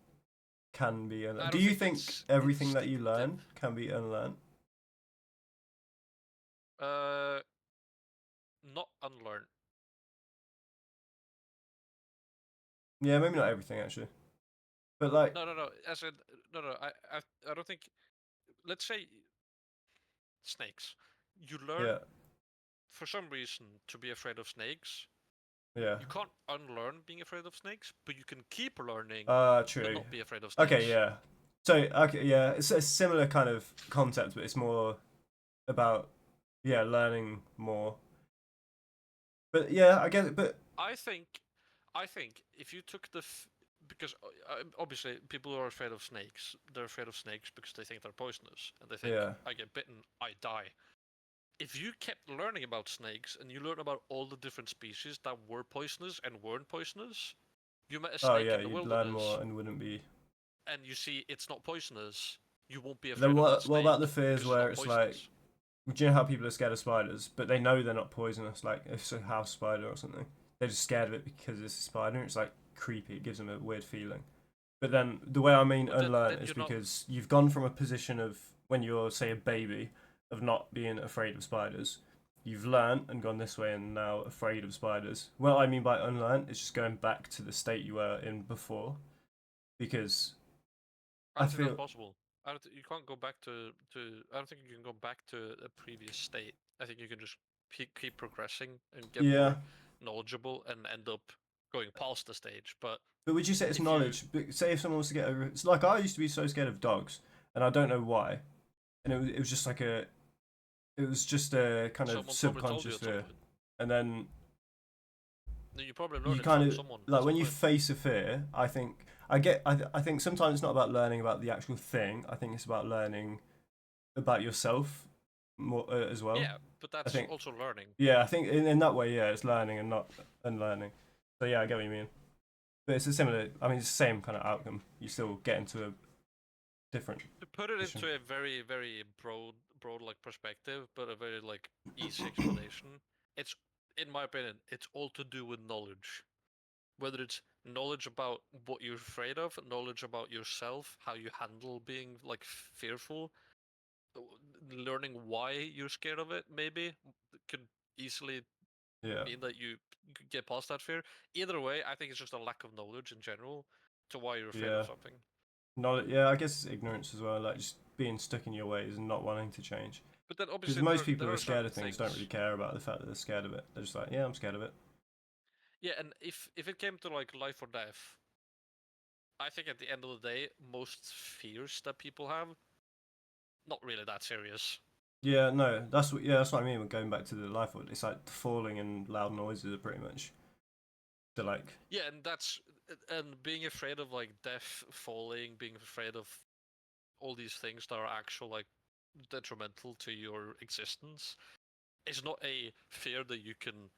S1: can be
S2: I
S1: unlearned?
S2: don't
S1: Do you
S2: think
S1: think
S2: it's
S1: everything that you
S2: instinctive.
S1: learn can be unlearned?
S2: Uh, not unlearn.
S1: Yeah, maybe not everything actually, but like,
S2: No. As in, no. I don't think. Let's say snakes. You learn
S1: yeah,
S2: for some reason to be afraid of snakes.
S1: yeah.
S2: You can't unlearn being afraid of snakes, but you can keep learning and
S1: True.
S2: not be afraid of
S1: Okay,
S2: snakes.
S1: yeah. So, okay, yeah, it's a similar kind of concept, but it's more about, yeah, learning more. But yeah, I get it. But
S2: I think, I think if you took because obviously people who are afraid of snakes, they're afraid of snakes because they think they're poisonous and they think
S1: yeah,
S2: I get bitten, I die. If you kept learning about snakes and you learn about all the different species that were poisonous and weren't poisonous, you met a
S1: oh
S2: snake
S1: yeah,
S2: in the
S1: you'd learn
S2: wilderness
S1: more and wouldn't be.
S2: and you see it's not poisonous, you won't be
S1: But then
S2: afraid of that
S1: what about the
S2: snake
S1: fears
S2: because it's
S1: where
S2: not
S1: it's like,
S2: poisonous.
S1: do you know how people are scared of spiders, but they know they're not poisonous? Like if it's a house spider or something, they're just scared of it because it's a spider. It's like creepy. It gives them a weird feeling. But then the way I mean
S2: But
S1: unlearn
S2: then
S1: is
S2: you're not.
S1: because you've gone from a position of when you're say a baby of not being afraid of spiders. You've learned and gone this way and now afraid of spiders. What I mean by unlearn is just going back to the state you were in before. Because
S2: I
S1: I
S2: don't think that's
S1: feel
S2: possible. I don't. You can't go back to. I don't think you can go back to a previous state. I think you can just keep progressing and get
S1: yeah.
S2: more knowledgeable and end up going past the stage. But
S1: But would you say it's
S2: if you
S1: knowledge? Say if someone was to get over, it's like I used to be so scared of dogs, and I don't know why, and it was just like it was just a kind of
S2: someone probably told you
S1: subconscious
S2: at some
S1: fear,
S2: point,
S1: and then
S2: then you probably
S1: you
S2: learned it
S1: kind
S2: from
S1: of
S2: someone
S1: like
S2: at some
S1: when you
S2: point.
S1: face a fear. I think I think sometimes it's not about learning about the actual thing. I think it's about learning about yourself more as well.
S2: Yeah, but
S1: I
S2: that's
S1: think
S2: also learning.
S1: yeah, I think in that way, yeah, it's learning and not unlearning. So yeah, I get what you mean. But it's a similar. I mean, it's the same kind of outcome. You still get into a different
S2: To put it
S1: position.
S2: into a very broad like perspective, but a very like easy explanation. It's in my opinion, it's all to do with knowledge. Whether it's knowledge about what you're afraid of, knowledge about yourself, how you handle being like fearful, learning why you're scared of it, maybe could easily
S1: Yeah,
S2: mean that you could get past that fear. Either way, I think it's just a lack of knowledge in general to why you're afraid of
S1: yeah.
S2: something.
S1: Knowledge. Yeah, I guess it's ignorance as well. Like just being stuck in your ways and not wanting to change.
S2: But then
S1: Because
S2: obviously
S1: most people
S2: there
S1: who are
S2: are
S1: scared
S2: certain
S1: of things don't really
S2: things.
S1: care about the fact that they're scared of it. They're just like, yeah, I'm scared of it.
S2: Yeah, and if it came to like life or death, I think at the end of the day, most fears that people have, not really that serious.
S1: Yeah, no, that's what I mean. We're going back to the life world. It's like the falling and loud noises are pretty much the like.
S2: Yeah, and being afraid of like death, falling, being afraid of all these things that are actual like detrimental to your existence is not a fear that you can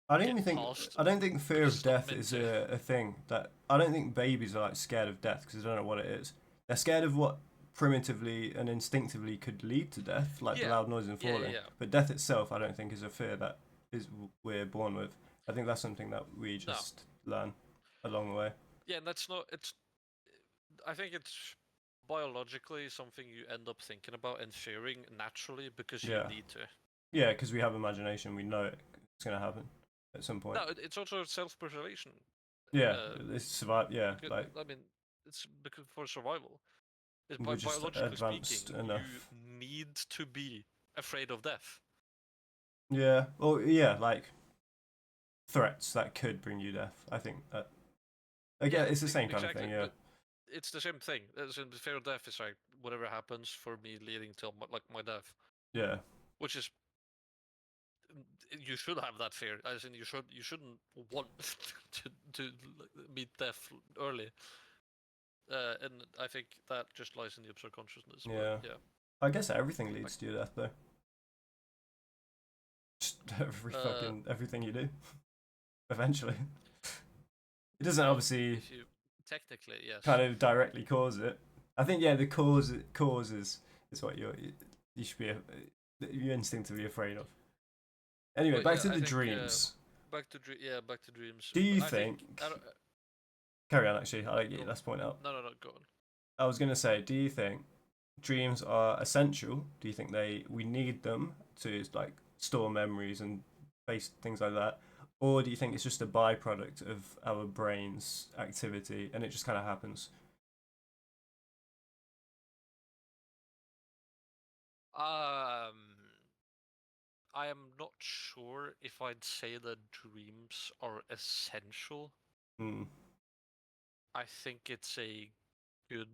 S1: I don't
S2: get
S1: even think
S2: past
S1: I don't think fear
S2: because
S1: of
S2: it's not
S1: death
S2: meant
S1: is
S2: to.
S1: a thing that I don't think babies are like scared of death because they don't know what it is. They're scared of what primitively and instinctively could lead to death, like the
S2: Yeah,
S1: loud noise and falling.
S2: yeah.
S1: But death itself, I don't think is a fear that is we're born with. I think that's something that we
S2: No,
S1: just learn along the way.
S2: yeah, and that's not. It's. I think it's biologically something you end up thinking about and fearing naturally because you
S1: Yeah,
S2: need to.
S1: yeah, because we have imagination, we know it's gonna happen at some point.
S2: No, it's also self-preservation.
S1: Yeah,
S2: Uh,
S1: it's survive. Yeah,
S2: because
S1: like
S2: I mean, it's because for survival. It's
S1: we're just
S2: biologically speaking,
S1: advanced
S2: you
S1: enough.
S2: need to be afraid of death.
S1: Yeah, well, yeah, like threats that could bring you death. I think that again,
S2: Yeah,
S1: it's the same kind of
S2: exactly.
S1: thing. Yeah,
S2: But it's the same thing. As in the fear of death is like whatever happens for me leading till like my death,
S1: yeah,
S2: which is you should have that fear. As in you shouldn't want to meet death early. And I think that just lies in the subconsciousness. But
S1: yeah.
S2: yeah,
S1: I guess everything
S2: back.
S1: leads to your death, though. Just
S2: Uh,
S1: everything you do, eventually. It doesn't
S2: well,
S1: obviously
S2: if you technically
S1: kind
S2: yes.
S1: of directly cause it. I think yeah, the cause is what you should be you instinctively afraid of. Anyway,
S2: But
S1: back
S2: yeah,
S1: to
S2: I
S1: the
S2: think
S1: dreams.
S2: back to dreams.
S1: Do you
S2: I think
S1: think?
S2: I don't,
S1: Carry on. Actually, I like
S2: go
S1: it.
S2: on.
S1: Let's point out.
S2: No, go on.
S1: I was gonna say, do you think dreams are essential? Do you think we need them to like store memories and face things like that, or do you think it's just a byproduct of our brain's activity and it just kind of happens?
S2: Um, I am not sure if I'd say that dreams are essential.
S1: Hmm.
S2: I think it's a good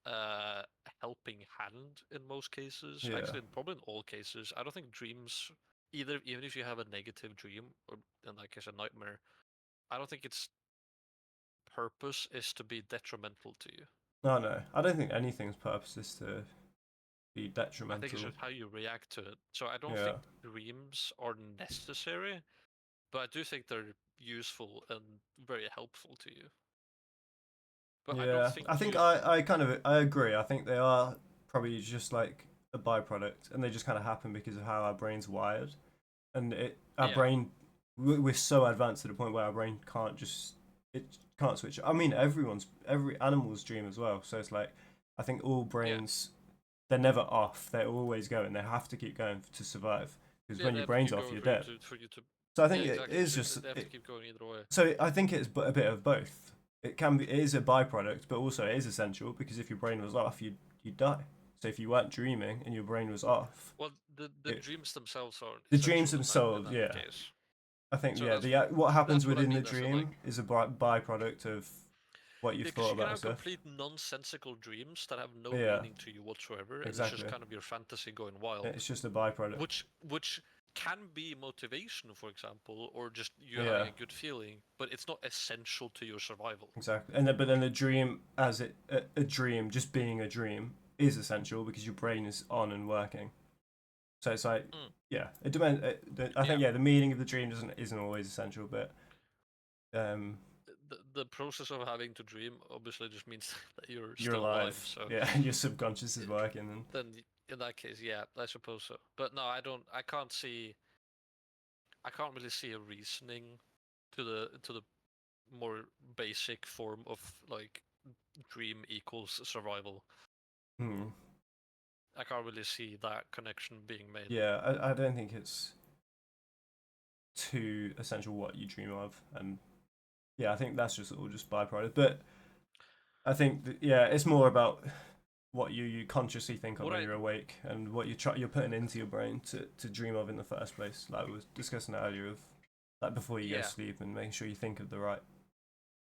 S2: uh helping hand in most cases.
S1: Yeah.
S2: Actually, probably in all cases. I don't think dreams either, even if you have a negative dream or in that case a nightmare, I don't think its purpose is to be detrimental to you.
S1: No, no. I don't think anything's purpose is to be
S2: I think it's
S1: detrimental.
S2: just how you react to it. So I don't
S1: Yeah.
S2: think dreams are necessary, but I do think they're useful and very helpful to you. But I don't
S1: Yeah.
S2: think
S1: I think
S2: you.
S1: I kind of I agree. I think they are probably just like a byproduct, and they just kind of happen because of how our brain's wired, and our
S2: Yeah,
S1: brain we're so advanced to the point where our brain can't just it can't switch. I mean, every animal's dream as well. So it's like I think all
S2: yeah,
S1: brains they're never off. They're always going. They have to keep going to survive because
S2: yeah.
S1: when
S2: They
S1: your
S2: have to
S1: brain's
S2: keep
S1: off,
S2: going
S1: you're
S2: for you
S1: dead.
S2: to.
S1: So I
S2: Yeah,
S1: think it
S2: exactly.
S1: is
S2: So
S1: just
S2: they have to keep going either way.
S1: so I think it's a bit of both. It is a byproduct, but also it is essential because if your brain was off, you'd die. So if you weren't dreaming and your brain was off,
S2: Well, the
S1: it,
S2: dreams themselves are
S1: the dreams
S2: essential in
S1: themselves,
S2: that
S1: yeah,
S2: case.
S1: I think
S2: So
S1: yeah, the what happens
S2: that's what I
S1: within the
S2: mean. As in like,
S1: dream is a byproduct of what you've
S2: because
S1: thought
S2: you can
S1: about
S2: have
S1: stuff.
S2: complete nonsensical dreams that have no
S1: Yeah,
S2: meaning to you whatsoever, and it's just
S1: exactly.
S2: kind of your fantasy going wild,
S1: It's just a byproduct.
S2: which can be motivation, for example, or just you having
S1: Yeah,
S2: a good feeling, but it's not essential to your survival.
S1: exactly. And then, but then the dream, as a dream, just being a dream, is essential because your brain is on and working. So it's like,
S2: Mm,
S1: yeah, it depends. I
S2: yeah,
S1: think yeah, the meaning of the dream isn't always essential, but
S2: the process of having to dream obviously just means that you're
S1: you're
S2: still alive.
S1: alive.
S2: So
S1: Yeah, your subconscious is working, and
S2: then in that case, yeah, I suppose so. But no, I don't. I can't really see a reasoning to the more basic form of like dream equals survival.
S1: hmm,
S2: I can't really see that connection being made.
S1: yeah, I don't think it's too essential what you dream of, and yeah, I think that's just all just byproduct. But I think that, yeah, it's more about what you consciously think of
S2: What
S1: when
S2: I
S1: you're awake and what you're putting into your brain to dream of in the first place. Like we was discussing earlier of like before you go to
S2: yeah,
S1: sleep and making sure you think of the right,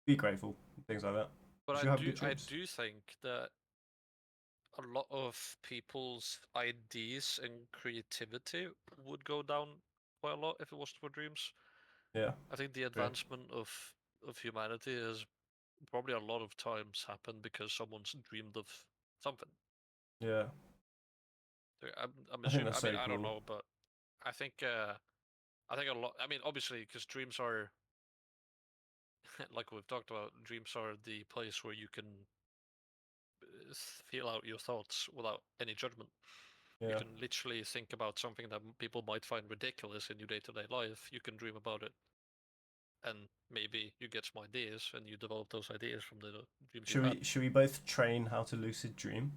S1: be grateful, things like that.
S2: but
S1: You have good
S2: I
S1: dreams.
S2: do think that a lot of people's ideas and creativity would go down quite a lot if it wasn't for dreams.
S1: Yeah,
S2: I think the
S1: great.
S2: advancement of humanity has probably a lot of times happened because someone's dreamed of something.
S1: Yeah,
S2: I'm
S1: I think
S2: assuming.
S1: that's
S2: I mean,
S1: so
S2: I don't
S1: cool.
S2: know, but I think I think a lot. I mean, obviously, because dreams are like we've talked about. Dreams are the place where you can feel out your thoughts without any judgment. You
S1: Yeah.
S2: can literally think about something that people might find ridiculous in your day-to-day life. You can dream about it, and maybe you get some ideas, and you develop those ideas from the dreams you've had.
S1: Should we both train how to lucid dream?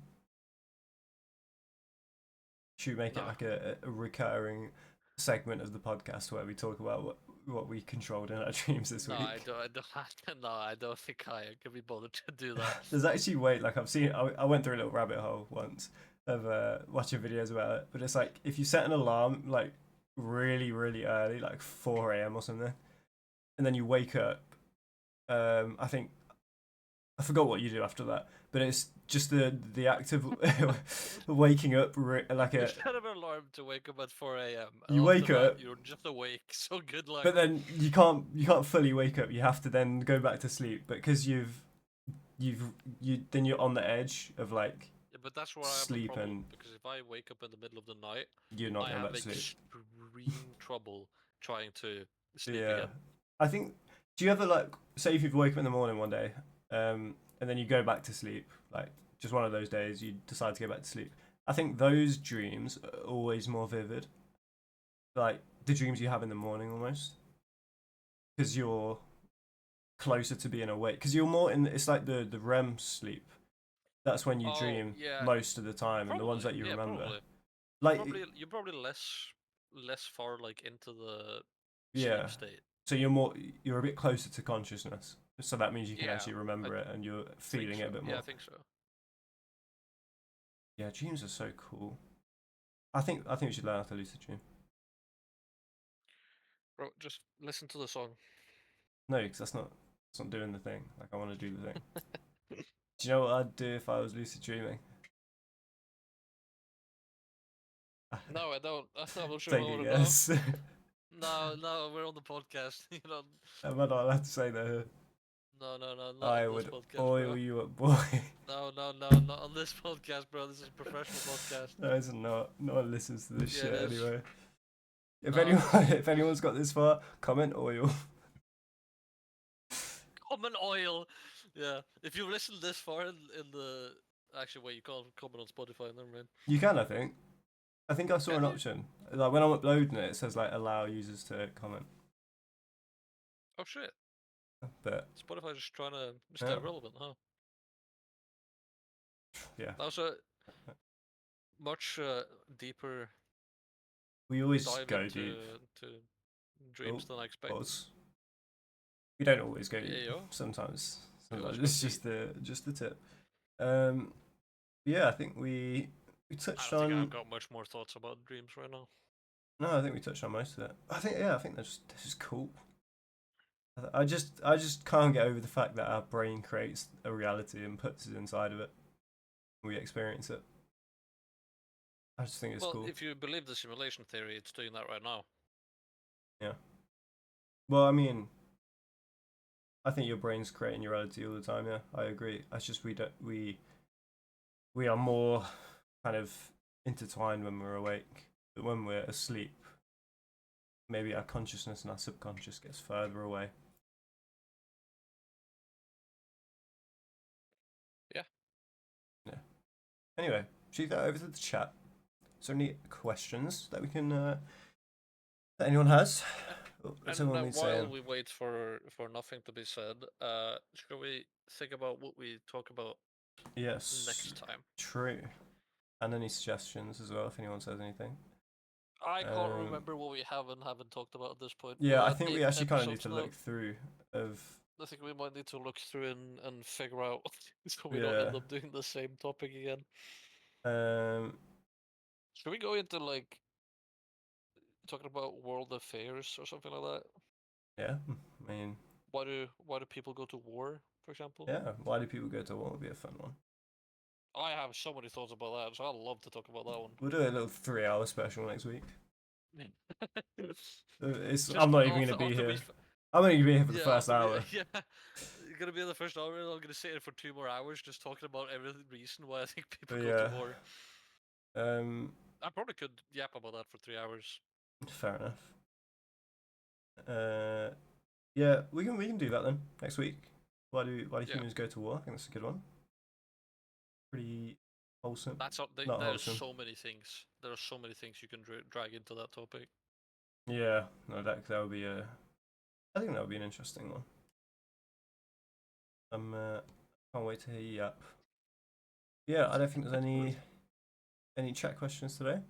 S1: Should we make it
S2: No,
S1: like a recurring segment of the podcast where we talk about what we controlled in our dreams this
S2: no, I
S1: week?
S2: don't. I don't. No, I don't think I can be bothered to do that.
S1: There's actually way like I went through a little rabbit hole once of watching videos about it, but it's like if you set an alarm like really early, like 4 a.m. or something, and then you wake up. I think I forgot what you do after that, but it's just the act of waking up like
S2: You
S1: a
S2: set an alarm to wake up at 4 a.m. and
S1: you
S2: after
S1: wake
S2: that
S1: up,
S2: you're just awake. So good luck.
S1: but then you can't fully wake up. You have to then go back to sleep, but because you've then you're on the edge of like
S2: Yeah, but that's where I have a
S1: sleep
S2: problem
S1: and
S2: because if I wake up in the middle of the night,
S1: you're not
S2: I
S1: going
S2: have
S1: back to sleep.
S2: extreme trouble trying to sleep
S1: Yeah,
S2: again.
S1: I think. Do you ever like say if you've woken up in the morning one day, and then you go back to sleep, like just one of those days you decide to go back to sleep. I think those dreams are always more vivid, like the dreams you have in the morning almost, because you're closer to being awake because you're more in. It's like the REM sleep. That's when you
S2: Oh,
S1: dream
S2: yeah.
S1: most of the time, and the ones
S2: Probably,
S1: that you
S2: yeah,
S1: remember.
S2: probably.
S1: Like,
S2: You're probably less far like into the
S1: yeah.
S2: sleep state.
S1: So you're a bit closer to consciousness. So that means you can
S2: Yeah,
S1: actually
S2: I
S1: remember it, and you're
S2: think
S1: feeling
S2: so.
S1: it a bit
S2: Yeah,
S1: more.
S2: I think so.
S1: Yeah, dreams are so cool. I think we should learn how to lucid dream.
S2: Bro, just listen to the song.
S1: No, because that's not doing the thing. Like I want to do the thing. Do you know what I'd do if I was lucid dreaming?
S2: No, I don't. I'm not sure
S1: Take
S2: what
S1: a
S2: we're about.
S1: guess.
S2: No, we're on the podcast. You know,
S1: Am I not allowed to say that?
S2: no, not
S1: I
S2: on this
S1: would
S2: podcast,
S1: oil
S2: bro.
S1: you up, boy.
S2: No, not on this podcast, bro. This is a professional podcast.
S1: No, it's not. No one listens to this
S2: Yeah,
S1: shit
S2: it is.
S1: anyway. If
S2: No,
S1: anyone,
S2: this is
S1: if anyone's got this far, comment oil.
S2: common oil. Yeah, if you listen this far in the actually, wait, you can't comment on Spotify. Never mind.
S1: You can, I think. I think I saw
S2: Can
S1: an
S2: you?
S1: option. Like when I'm uploading it, it says like allow users to comment.
S2: Oh shit!
S1: But
S2: Spotify's just trying to stay
S1: yeah,
S2: relevant, huh?
S1: yeah.
S2: That was a much deeper
S1: We always
S2: dive
S1: go deep.
S2: to
S1: Oh,
S2: dreams than I expected.
S1: pause. We don't always go
S2: Yeah,
S1: deep.
S2: yeah.
S1: Sometimes
S2: We always
S1: it's
S2: go
S1: just the tip. Yeah, I think we
S2: I
S1: touched
S2: don't think
S1: on.
S2: I've got much more thoughts about dreams right now.
S1: No, I think we touched on most of it. I think this is cool. I just can't get over the fact that our brain creates a reality and puts it inside of it. We experience it. I just think it's
S2: Well,
S1: cool.
S2: if you believe the simulation theory, it's doing that right now.
S1: Yeah. Well, I mean, I think your brain's creating your reality all the time. Yeah, I agree. It's just we are more kind of intertwined when we're awake, but when we're asleep, maybe our consciousness and our subconscious gets further away.
S2: Yeah.
S1: Yeah. Anyway, shoot that over to the chat. Is there any questions that we can that anyone has?
S2: And
S1: Someone
S2: while
S1: needs saying.
S2: we wait for nothing to be said, shall we think about what we talk about
S1: Yes.
S2: next time?
S1: True. And any suggestions as well if anyone says anything.
S2: I can't remember what we have and haven't talked about at this point.
S1: Yeah,
S2: We're
S1: I
S2: at
S1: think
S2: 8
S1: we actually kind of need
S2: episodes
S1: to
S2: now.
S1: look through of.
S2: I think we might need to look through and figure out so we
S1: Yeah.
S2: don't end up doing the same topic again. Should we go into like talking about world affairs or something like that?
S1: Yeah, I mean,
S2: Why do people go to war, for example?
S1: yeah. Why do people go to war? Would be a fun one.
S2: I have so many thoughts about that, so I'd love to talk about that one.
S1: We'll do a little 3-hour special next week.
S2: Just
S1: I'm not even
S2: after-
S1: gonna be
S2: after
S1: here.
S2: we
S1: I'm only gonna be here for the
S2: Yeah,
S1: first
S2: after we-
S1: hour.
S2: Yeah, you're gonna be in the first hour, and I'm gonna sit here for 2 more hours just talking about every reason why I think people go
S1: Yeah.
S2: to war. I probably could yap about that for 3 hours.
S1: Fair enough. Yeah, we can do that then next week. Why do
S2: Yeah.
S1: humans go to war? I think that's a good one. Pretty wholesome.
S2: That's
S1: Not
S2: there's
S1: wholesome.
S2: so many things. There are so many things you can drag into that topic.
S1: Yeah, no, that would be a. I think that would be an interesting one. Can't wait to hear you yap. Yeah, I don't think there's any chat questions today.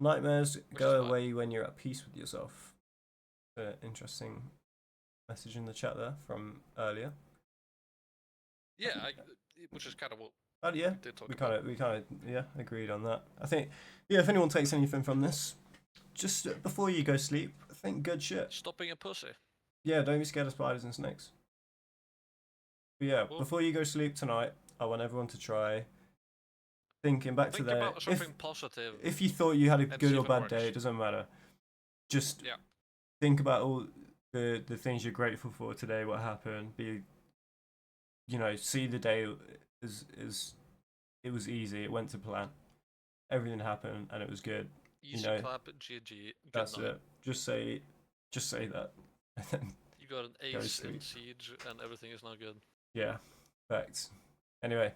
S1: Nightmares go away when you're at peace with yourself. Interesting message in the chat there from earlier.
S2: Yeah, which is kind of what
S1: Yeah,
S2: we did talk
S1: we
S2: about.
S1: kind of yeah agreed on that. I think if anyone takes anything from this, just before you go sleep, think good shit.
S2: Stop being a pussy.
S1: Yeah, don't be scared of spiders and snakes. But yeah,
S2: Well,
S1: before you go sleep tonight, I want everyone to try thinking back to
S2: think
S1: their
S2: about something positive.
S1: if you thought you had a
S2: and
S1: good
S2: see
S1: or
S2: if it
S1: bad
S2: works.
S1: day, it doesn't matter. Just
S2: Yeah.
S1: think about all the things you're grateful for today, what happened. See the day as it was easy, it went to plan. Everything happened and it was good.
S2: Easy
S1: know,
S2: clap at GG.
S1: That's it. Just say that. And then
S2: You got an
S1: go
S2: ace in
S1: sleep.
S2: siege and everything is not good.
S1: Yeah. Facts. Anyway.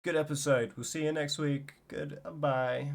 S1: Good episode. We'll see you next week. Goodbye.